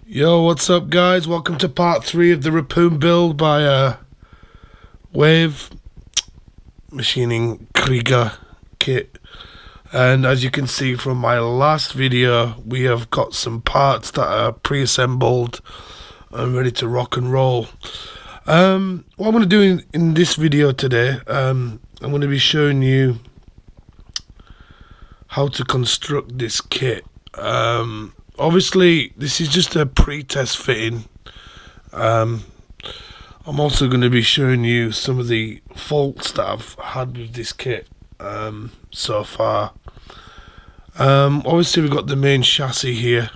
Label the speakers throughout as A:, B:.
A: Yo, what's up guys? Welcome to part 3 of the Rapoon build by Wave Machining Krieger kit. And as you can see from my last video, we have got some parts that are pre-assembled and ready to rock and roll. What I'm going to do in this video today, I'm going to be showing you how to construct this kit. Obviously this is just a pre-test fitting. I'm also going to be showing you some of the faults that I've had with this kit so far. Obviously we've got the main chassis here.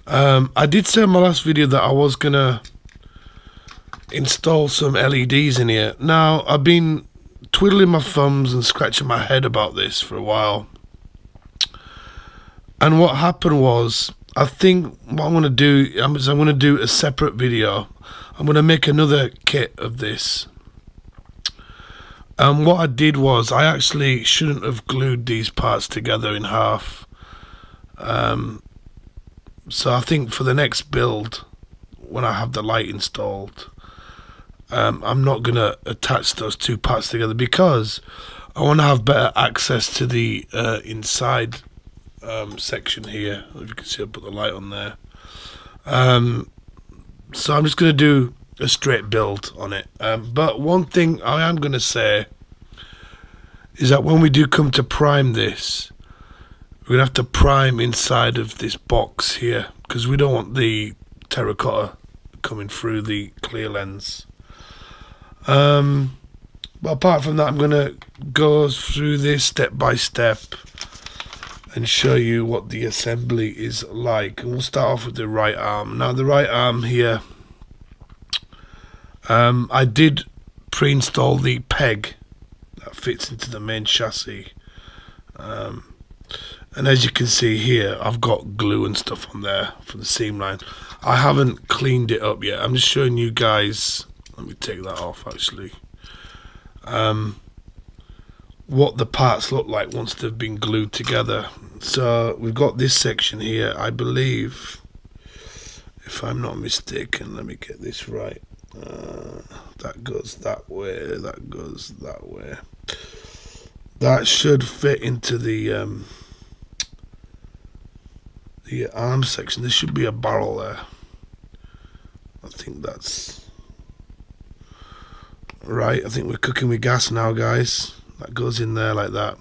A: I did say in my last video that I was going to install some LEDs in here. Now I've been twiddling my thumbs and scratching my head about this for a while. And what happened was, I think what I'm going to do is I'm going to do a separate video. I'm going to make another kit of this. And what I did was, I actually shouldn't have glued these parts together in half. So I think for the next build, when I have the light installed, I'm not going to attach those two parts together because I want to have better access to the inside section here. If you can see, I'll put the light on there. So I'm just going to do a straight build on it. But one thing I am going to say is that when we do come to prime this, we're going to have to prime inside of this box here because we don't want the terracotta coming through the clear lens. But apart from that, I'm going to go through this step by step and show you what the assembly is like. And we'll start off with the right arm. Now the right arm here, I did pre-install the peg that fits into the main chassis, and as you can see here, I've got glue and stuff on there for the seam line. I haven't cleaned it up yet. I'm just showing you guys. Let me take that off actually. What the parts look like once they've been glued together. So we've got this section here, I believe, if I'm not mistaken. Let me get this right. That goes that way, that goes that way. That should fit into the arm section. There should be a barrel there. I think that's right. I think we're cooking with gas now, guys. That goes in there like that.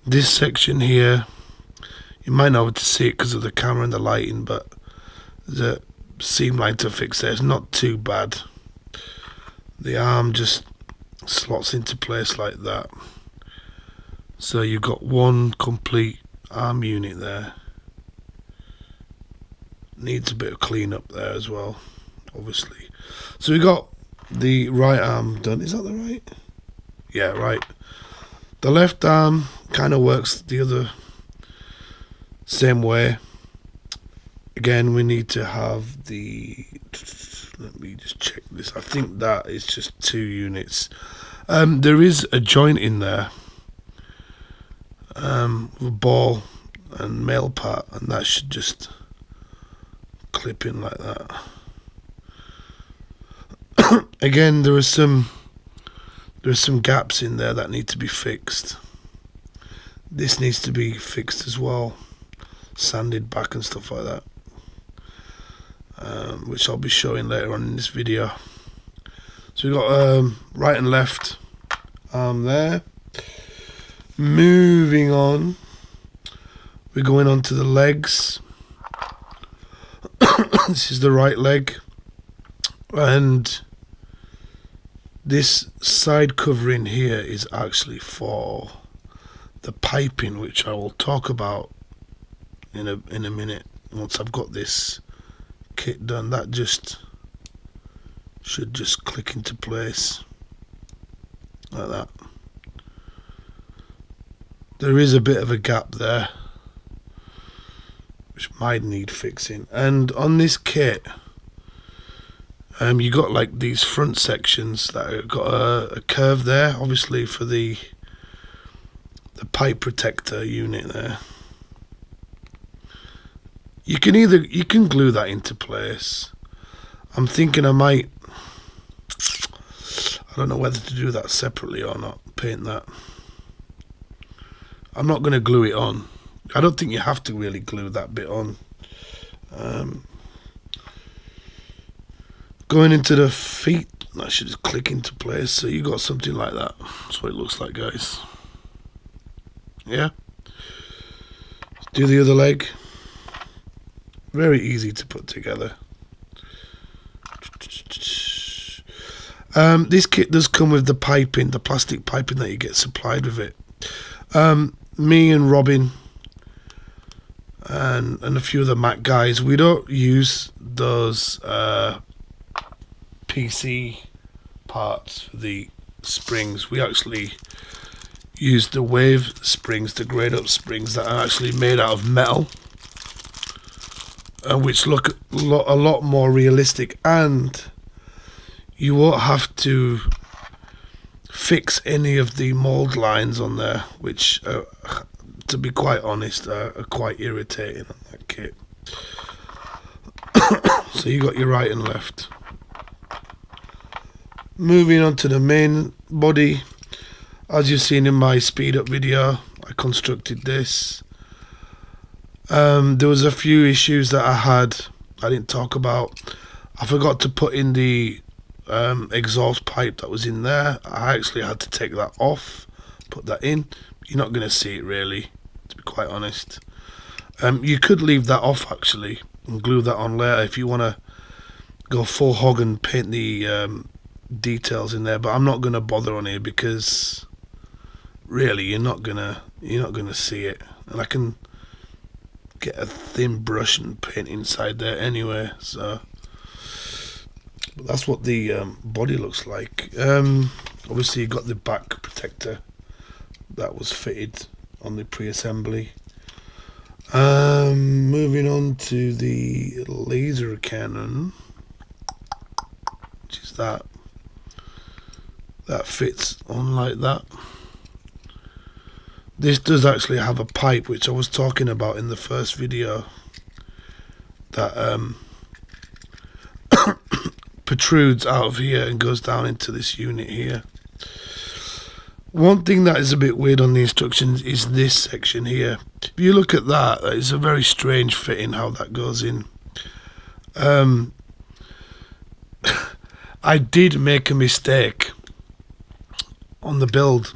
A: This section here, you might not be able to see it because of the camera and the lighting, but the seam line to fix there is not too bad. The arm just slots into place like that. So you've got one complete arm unit there. Needs a bit of cleanup there as well, obviously. So we got the right arm done. Is that the right? Yeah, right. The left arm kind of works the other same way. Again, we need to have the, let me just check this. I think that is just 2 units. There is a joint in there, with a ball and male part, and that should just clip in like that. Again, there's some gaps in there that need to be fixed. This needs to be fixed as well, sanded back and stuff like that, which I'll be showing later on in this video. So we've got right and left arm there. Moving on, we're going on to the legs. This is the right leg, and this side covering here is actually for the piping, which I will talk about in a minute once I've got this kit done. That just should just click into place like that. There is a bit of a gap there which might need fixing. And on this kit, you got like these front sections that have got a curve there, obviously for the pipe protector unit there. You can glue that into place. I'm thinking I don't know whether to do that separately or not, paint that. I'm not going to glue it on. I don't think you have to really glue that bit on. Going into the feet, that should just click into place. So you got something like that. That's what it looks like, guys. Yeah. Do the other leg. Very easy to put together. This kit does come with the piping, the plastic piping that you get supplied with it. Me and Robin and a few of the Ma.k guys, we don't use those PC parts for the springs. We actually use the wave springs, the grade up springs that are actually made out of metal, which look a lot more realistic, and you won't have to fix any of the mold lines on there, which to be quite honest are quite irritating on that kit. So you got your right and left. Moving on to the main body, as you've seen in my speed up video, I constructed this. There was a few issues that I didn't talk about. I forgot to put in the exhaust pipe that was in there. I actually had to take that off, put that in. You're not going to see it really, to be quite honest. You could leave that off actually and glue that on later if you want to go full hog and paint the details in there, but I'm not going to bother on here because really you're not gonna see it, and I can get a thin brush and paint inside there anyway. So but that's what the body looks like. Obviously you got the back protector that was fitted on the pre-assembly. Moving on to the laser cannon, which is that fits on like that. This does actually have a pipe, which I was talking about in the first video, that protrudes out of here and goes down into this unit here. One thing that is a bit weird on the instructions is this section here. If you look at that, it's a very strange fitting how that goes in. I did make a mistake on the build,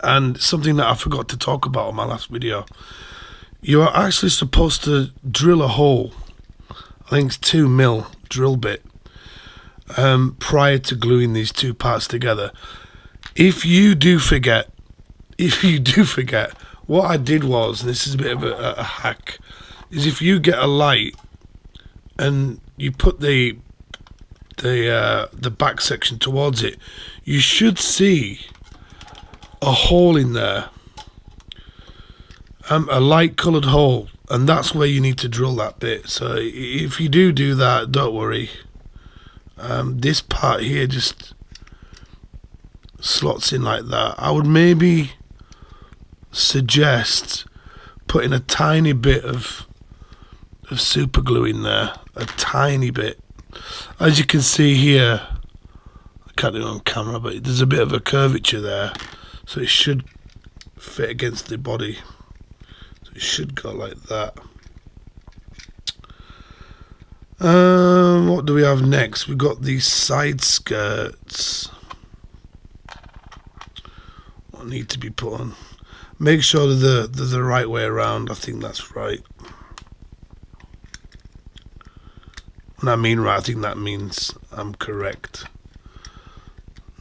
A: and something that I forgot to talk about on my last video. You are actually supposed to drill a hole, I think it's 2 mil drill bit, prior to gluing these two parts together. If you do forget, what I did was, and this is a bit of a hack, is if you get a light and you put the back section towards it, you should see a hole in there, a light coloured hole, and that's where you need to drill that bit. So if you do that, don't worry. This part here just slots in like that. I would maybe suggest putting a tiny bit of super glue in there, a tiny bit. As you can see here, I can't do it on camera, but there's a bit of a curvature there, so it should fit against the body. So it should go like that. What do we have next? We've got these side skirts. What need to be put on? Make sure they're the right way around. I think that's right. When I mean right, I think that means I'm correct,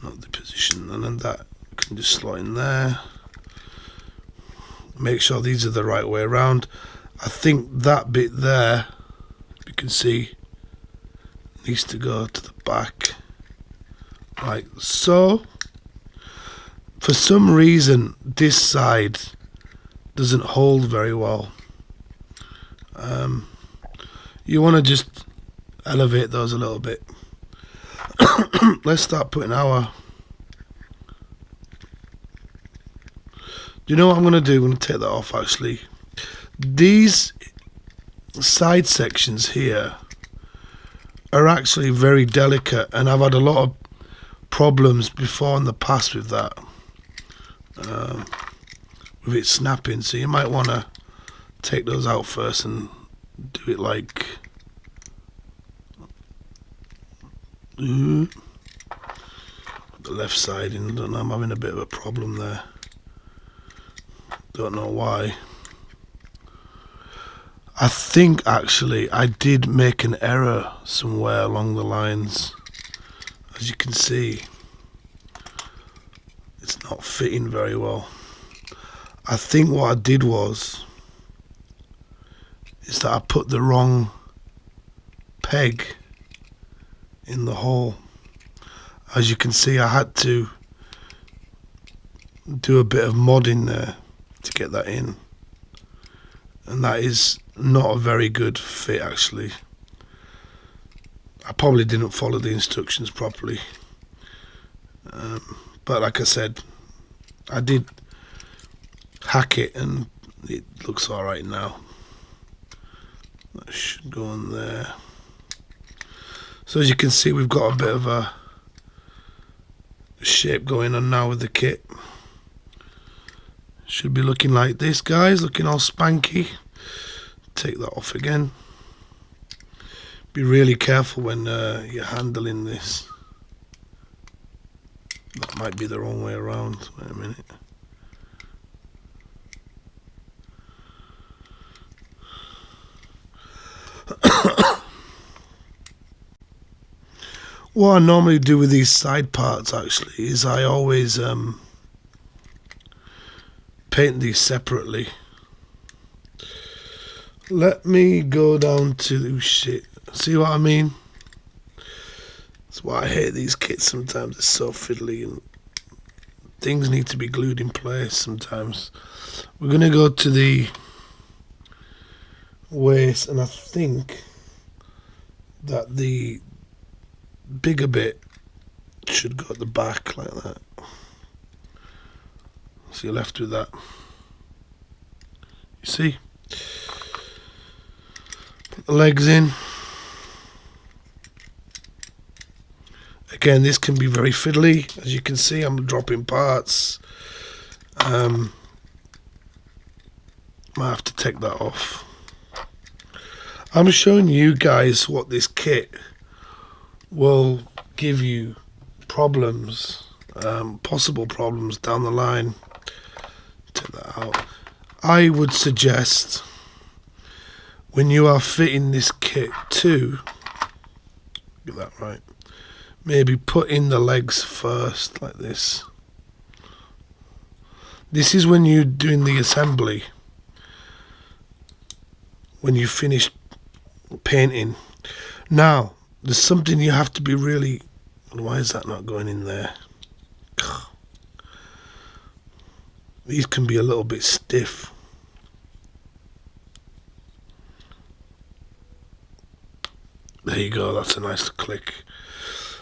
A: not the position. And then that can just slot in there. Make sure these are the right way around. I think that bit there, you can see, needs to go to the back like so. For some reason this side doesn't hold very well. You want to just elevate those a little bit. Let's start putting our You know what I'm going to do? I'm going to take that off actually. These side sections here are actually very delicate, and I've had a lot of problems before in the past with that, with it snapping. So you might want to take those out first and do it like the left side. And I don't know, I'm having a bit of a problem there. Don't know why. I think actually I did make an error somewhere along the lines. As you can see, it's not fitting very well. I think what I did is that I put the wrong peg in the hole. As you can see, I had to do a bit of modding there to get that in, and that is not a very good fit actually. I probably didn't follow the instructions properly, but like I said, I did hack it and it looks alright now. That should go on there. So as you can see, we've got a bit of a shape going on now with the kit. Should be looking like this, guys, looking all spanky. Take that off again. Be really careful when you're handling this. That might be the wrong way around. Wait a minute. What I normally do with these side parts actually is I always paint these separately. Let me go down to shit. See what I mean? That's why I hate these kits sometimes. It's so fiddly and things need to be glued in place sometimes. We're going to go to the waist, and I think that the bigger bit should go at the back like that. So you're left with that. You see? Put the legs in. Again, this can be very fiddly. As you can see, I'm dropping parts. Might have to take that off. I'm showing you guys what this kit will give you problems, possible problems down the line. Take that out. I would suggest when you are fitting this kit too, get that right, maybe put in the legs first like this. This is when you're doing the assembly, when you finish painting. Now there's something you have to be really, why is that not going in there? These can be a little bit stiff. There you go, that's a nice click.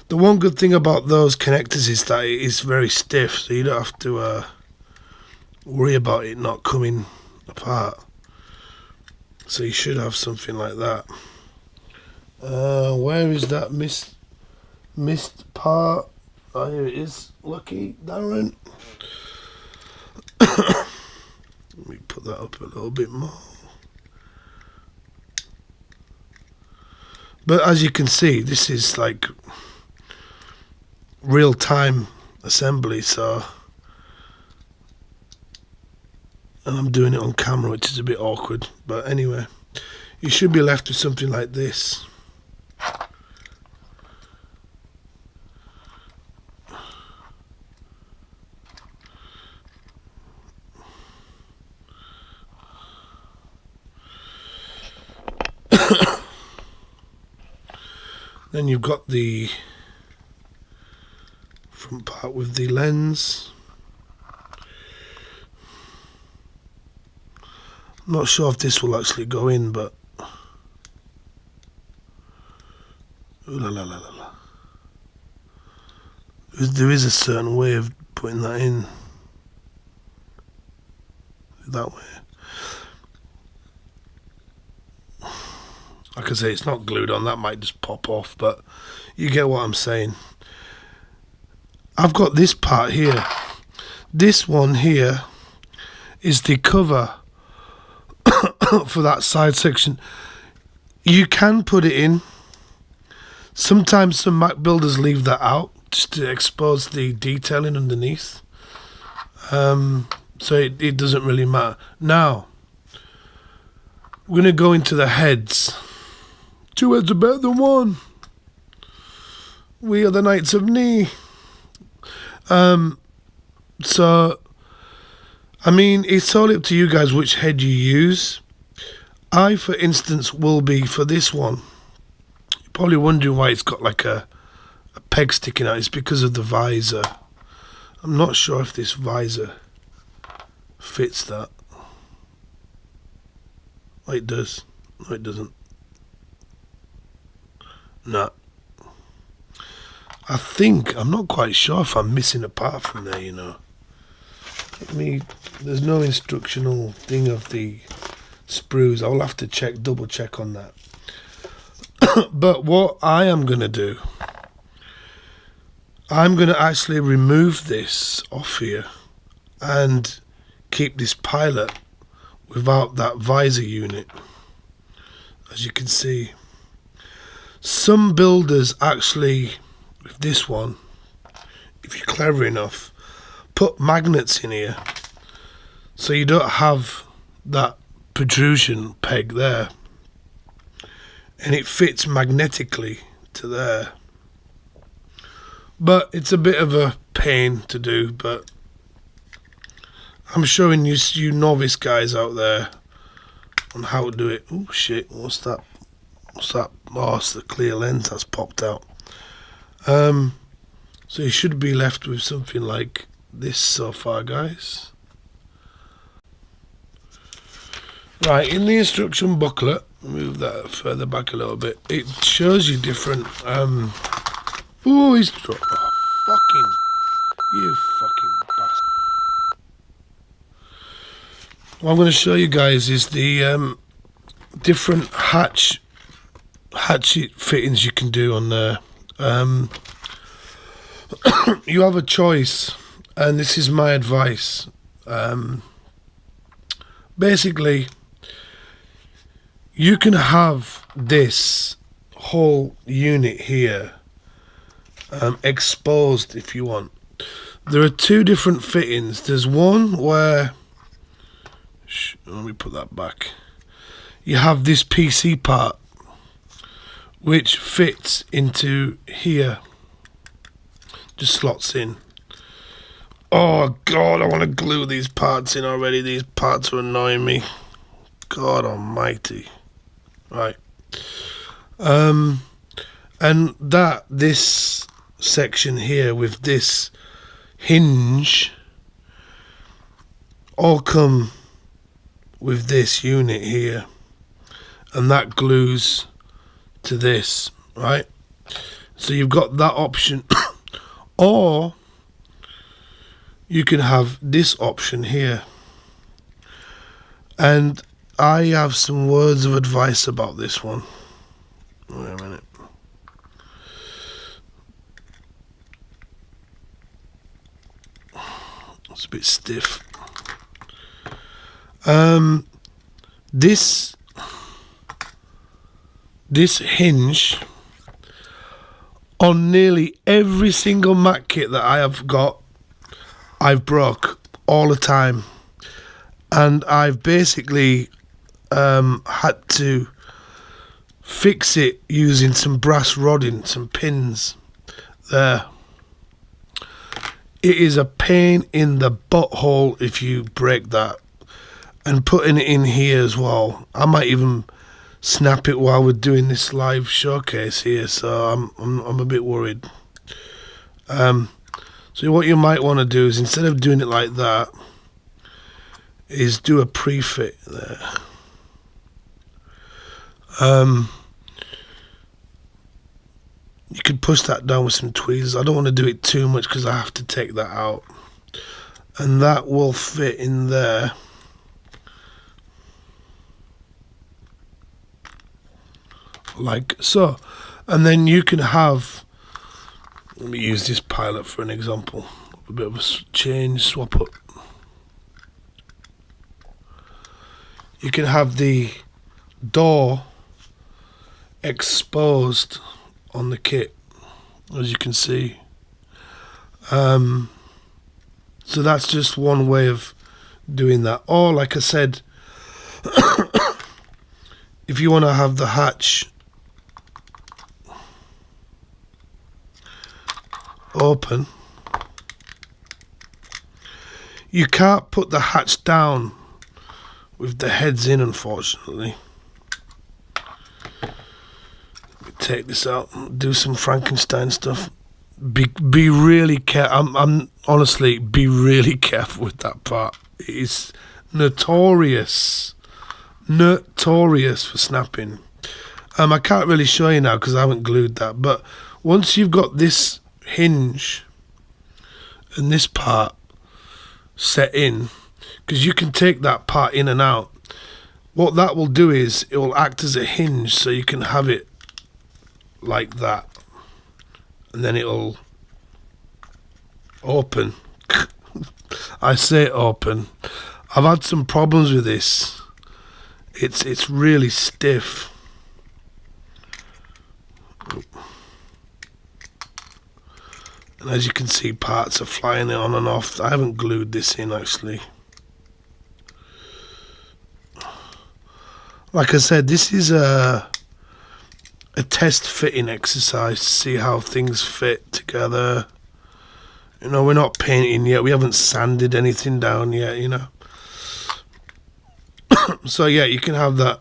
A: The one good thing about those connectors is that it is very stiff, so you don't have to worry about it not coming apart. So you should have something like that. Where is that missed part? Oh, here it is. Lucky Darren. Let me put that up a little bit more. But as you can see, this is like real-time assembly, so, and I'm doing it on camera, which is a bit awkward, but anyway, you should be left with something like this. Then you've got the front part with the lens. I'm not sure if this will actually go in, but ooh la la la la la. There is a certain way of putting that in. that way. Like I say, it's not glued on, that might just pop off, but you get what I'm saying. I've got this part here. This one here is the cover for that side section. You can put it in. Sometimes some Mac builders leave that out just to expose the detailing underneath. So it doesn't really matter. Now, we're going to go into the heads. 2 heads are better than 1. We are the Knights of Knee. So, I mean, it's all up to you guys which head you use. I, for instance, will be for this one. You're probably wondering why it's got like a peg sticking out. It's because of the visor. I'm not sure if this visor fits that. Oh, it does. No, it doesn't. No. I think, I'm not quite sure if I'm missing a part from there, you know. There's no instructional thing of the sprues. I'll have to double check on that. But what I am going to do, I'm going to actually remove this off here and keep this pilot without that visor unit. As you can see, some builders actually, with this one, if you're clever enough, put magnets in here so you don't have that protrusion peg there, and it fits magnetically to there. But it's a bit of a pain to do, but I'm showing you novice guys out there on how to do it. Oh shit, what's that? Oh, it's the clear lens that's popped out. So you should be left with something like this so far, guys. Right, in the instruction booklet, move that further back a little bit, it shows you different oh, he's you fucking bastard. What I'm going to show you guys is the different hatchet fittings you can do on there. You have a choice, and this is my advice. Basically, you can have this whole unit here exposed if you want. There are 2 different fittings. There's one where, let me put that back. You have this PC part which fits into here, just slots in. Oh god, I want to glue these parts in already. These parts are annoying me. God almighty. Right. And this section here with this hinge all come with this unit here, and that glues to this, right? So you've got that option. Or you can have this option here, and I have some words of advice about this one. Wait a minute. It's a bit stiff. This hinge on nearly every single Mac kit that I have got, I've broke all the time, and I've basically had to fix it using some brass rodding, some pins there. It is a pain in the butthole if you break that, and putting it in here as well. I might even snap it while we're doing this live showcase here, so I'm a bit worried. So what you might want to do is, instead of doing it like that, is do a pre-fit there. You could push that down with some tweezers. I don't want to do it too much because I have to take that out, and that will fit in there. like so. And then you can have, let me use this pilot for an example, a bit of a change, swap up. You can have the door exposed on the kit, as you can see. So that's just one way of doing that. Or like I said, if you want to have the hatch open, you can't put the hatch down with the heads in, unfortunately. Let me take this out and do some Frankenstein stuff. Be really careful. I'm honestly, be really careful with that part. It is notorious for snapping. I can't really show you now because I haven't glued that, but once you've got this hinge and this part set in, because you can take that part in and out, what that will do is it will act as a hinge, so you can have it like that, and then it'll open. I say open. I've had some problems with this. It's really stiff. And as you can see, parts are flying on and off. I haven't glued this in actually. Like I said, this is a test fitting exercise to see how things fit together. You know, we're not painting yet. We haven't sanded anything down yet, you know. So yeah, you can have that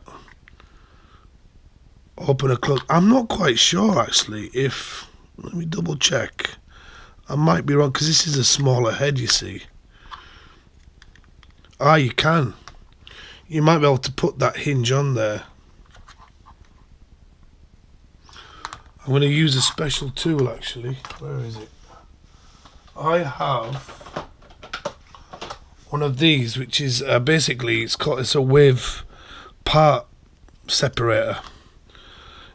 A: open or close. I'm not quite sure actually if, let me double check. I might be wrong because this is a smaller head, you see. Ah, you can. You might be able to put that hinge on there. I'm going to use a special tool actually. Where is it? I have one of these, which is basically it's a wave part separator.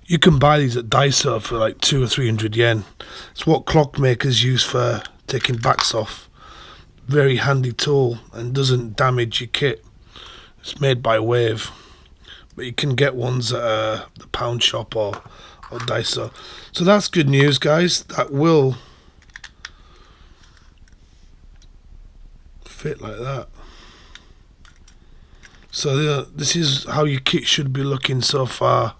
A: You can buy these at Daiso for like 200 or 300 yen. It's what clock makers use for taking backs off. Very handy tool and doesn't damage your kit. It's made by Wave, but you can get ones at the pound shop or Daiso. So that's good news, guys. That will fit like that. So this is how your kit should be looking so far.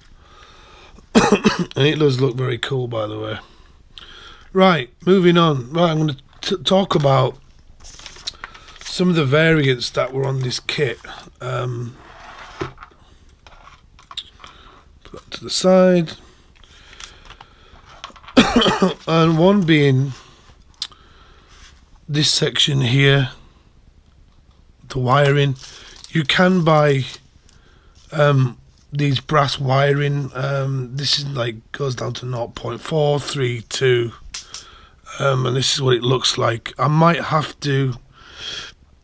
A: And it does look very cool, by the way. Right, moving on. Right, I'm going to talk about some of the variants that were on this kit. Put that to the side. And one being this section here, the wiring. You can buy these brass wiring. This is like goes down to 0.432, and this is what it looks like. I might have to,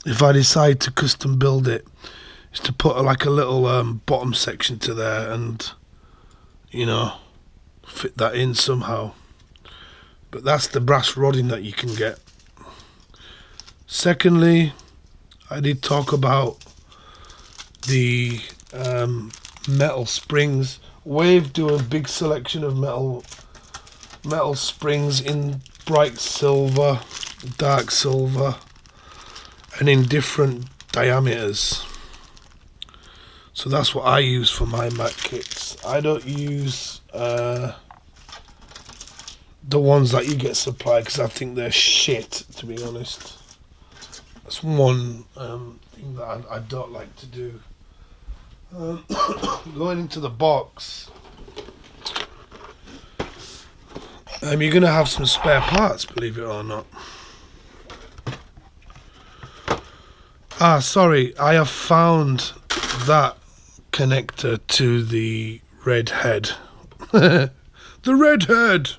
A: if I decide to custom build it, is to put like a little bottom section to there and, you know, fit that in somehow. But that's the brass rodding that you can get. Secondly, I did talk about the metal springs. Wave do a big selection of metal springs in bright silver, dark silver, and in different diameters. So that's what I use for my Ma.k kits. I don't use the ones that you get supplied because I think they're shit, to be honest. That's one thing that I don't like to do. Going into the box, you're going to have some spare parts, believe it or not. Ah, sorry, I have found that connector to the red head. The red head!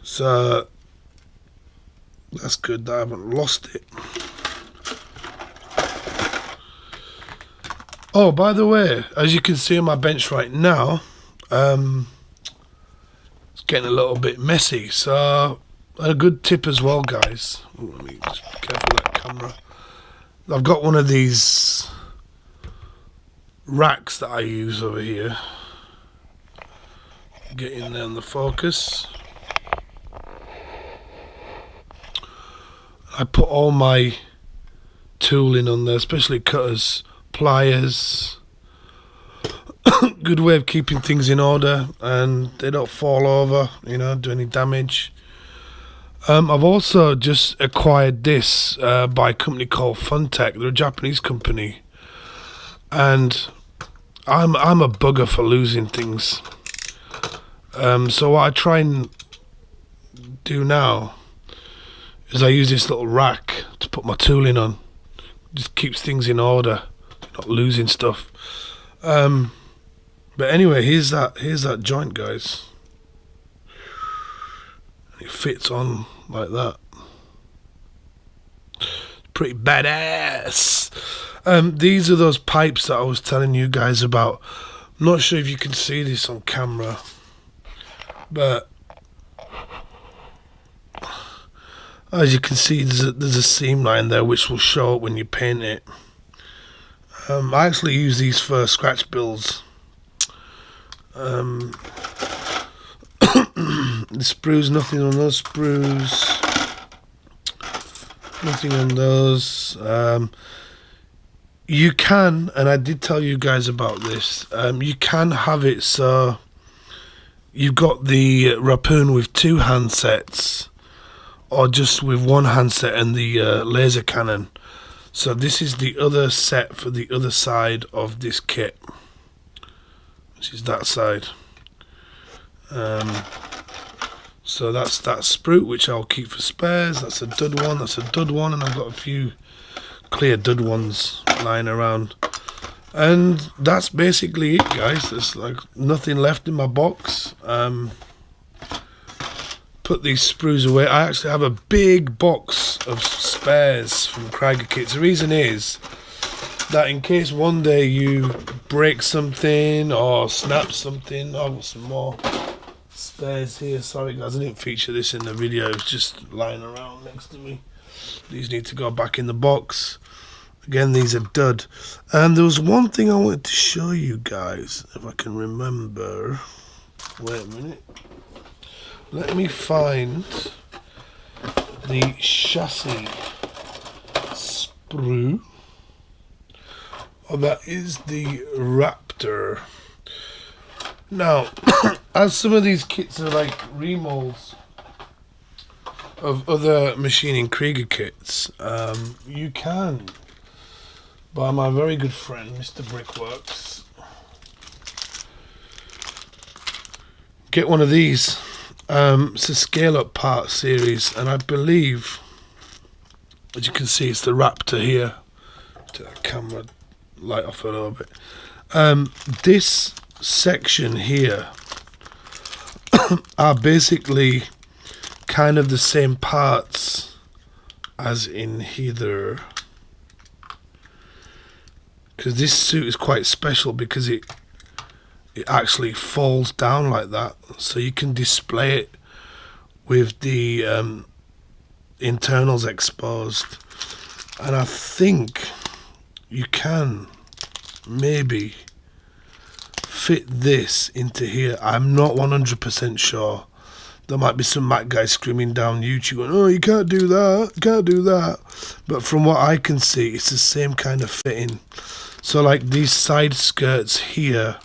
A: So that's good that I haven't lost it. Oh, by the way, as you can see on my bench right now, it's getting a little bit messy. So a good tip as well, guys. Ooh, let me just be careful with that camera. I've got one of these racks that I use over here. Get in there on the focus. I put all my tooling on there, especially cutters, pliers. Good way of keeping things in order and they don't fall over, you know, do any damage. I've also just acquired this by a company called Funtech. They're a Japanese company, and I'm a bugger for losing things. So what I try and do now is I use this little rack to put my tooling on. Just keeps things in order, not losing stuff. But anyway, here's that joint, guys. It fits on like that. Pretty badass. These are those pipes that I was telling you guys about. I'm not sure if you can see this on camera, but as you can see, there's a seam line there which will show up when you paint it. I actually use these for scratch builds. The sprues, nothing on those sprues, nothing on those. You can, and I did tell you guys about this, you can have it so you've got the Rapoon with 2 handsets, or just with 1 handset and the laser cannon. So this is the other set for the other side of this kit, which is that side. So that's that sprue, which I'll keep for spares. That's a dud one, that's a dud one, and I've got a few clear dud ones lying around. And that's basically it, guys. There's like nothing left in my box. Put these sprues away. I actually have a big box of spares from Krieger kits. The reason is that in case one day you break something or snap something, I've got some more spares here. Sorry guys, I didn't feature this in the video. It's just lying around next to me. These need to go back in the box. Again, these are dud. And there was one thing I wanted to show you guys, if I can remember. Wait a minute. Let me find the chassis sprue. Oh, that is the Raptor. Now, as some of these kits are like remolds of other machining Krieger kits, you can buy my very good friend Mr. Brickworks. Get one of these. It's a scale up part series, and I believe, as you can see, it's the Raptor here. Take that camera light off a little bit. This section here are basically kind of the same parts as in here, because this suit is quite special because it actually falls down like that, so you can display it with the internals exposed. And I think you can maybe fit this into here. I'm not 100% sure. There might be some Mac guys screaming down YouTube going, oh, you can't do that, can't do that. But from what I can see, it's the same kind of fitting. So like these side skirts here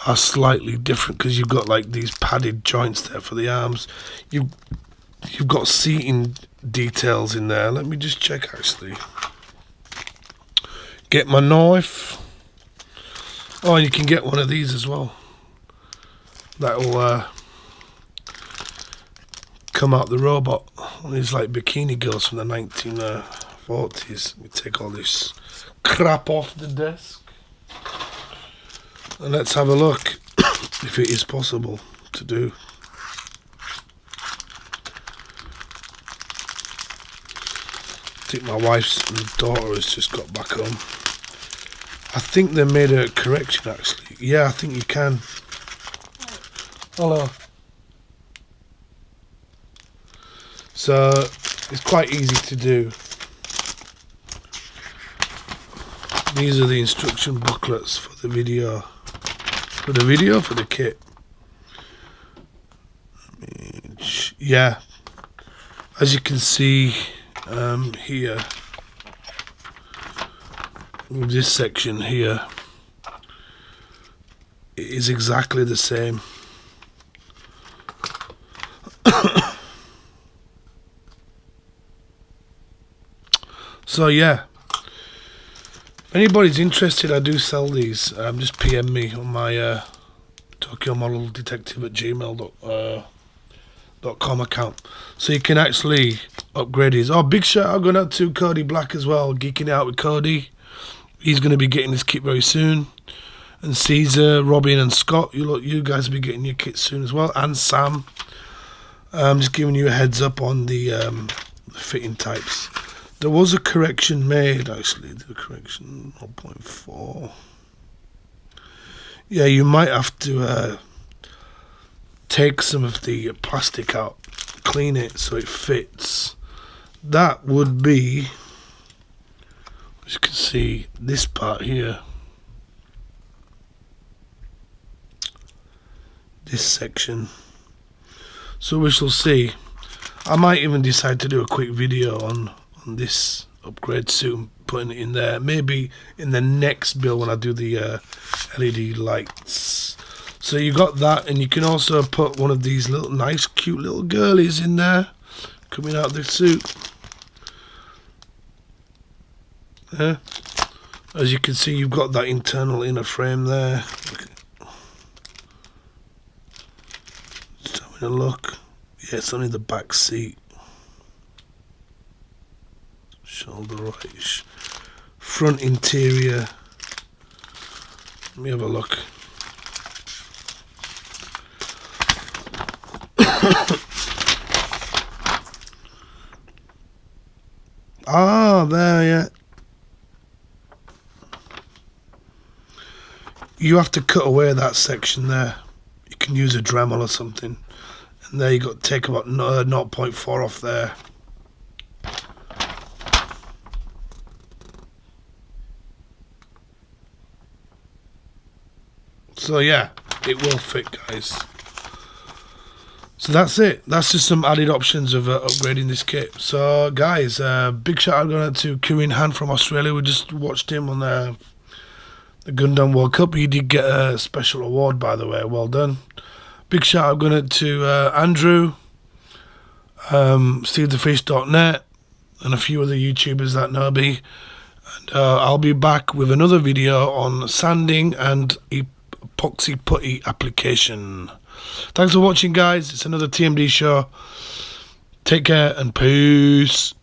A: are slightly different because you've got like these padded joints there for the arms. You've got seating details in there. Let me just check actually. Get my knife. Oh, and you can get one of these as well. That'll come out the robot. These like bikini girls from the 1940s. Let me take all this crap off the desk. And let's have a look if it is possible to do. I think my wife's daughter has just got back home. I think they made a correction actually. Yeah, I think you can. Hello. So it's quite easy to do. These are the instruction booklets for the video. For the kit. Yeah. As you can see here, with this section here, it is exactly the same. So yeah, if anybody's interested, I do sell these. Just PM me on my TokyoModelDetective@gmail.com account, so you can actually upgrade these. Oh, big shout out going out to Cody Black as well, geeking out with Cody. He's going to be getting his kit very soon. And Caesar, Robin and Scott, you guys will be getting your kit soon as well. And Sam. I'm just giving you a heads up on the fitting types. There was a correction made actually. The correction 0.4. Yeah, you might have to take some of the plastic out, clean it so it fits. That would be, as you can see, this part here. This section. So we shall see. I might even decide to do a quick video on this upgrade soon, putting it in there. Maybe in the next build when I do the LED lights. So you got that, and you can also put one of these little nice cute little girlies in there coming out of the suit. As you can see, you've got that internal inner frame there. Just having a look. Yeah, it's only the back seat. Shoulder right. Front interior. Let me have a look. There, yeah. You have to cut away that section there. You can use a Dremel or something. And there you got to take about 0.4 off there. So yeah, it will fit, guys. So that's it. That's just some added options of upgrading this kit. So guys, big shout out going out to Kieran Han from Australia. We just watched him on the Gundam World Cup. He did get a special award, by the way. Well done. Big shout out going out to Andrew, SteveTheFish.net, and a few other YouTubers that know me. And I'll be back with another video on sanding and epoxy putty application. Thanks for watching, guys. It's another TMD show. Take care and peace.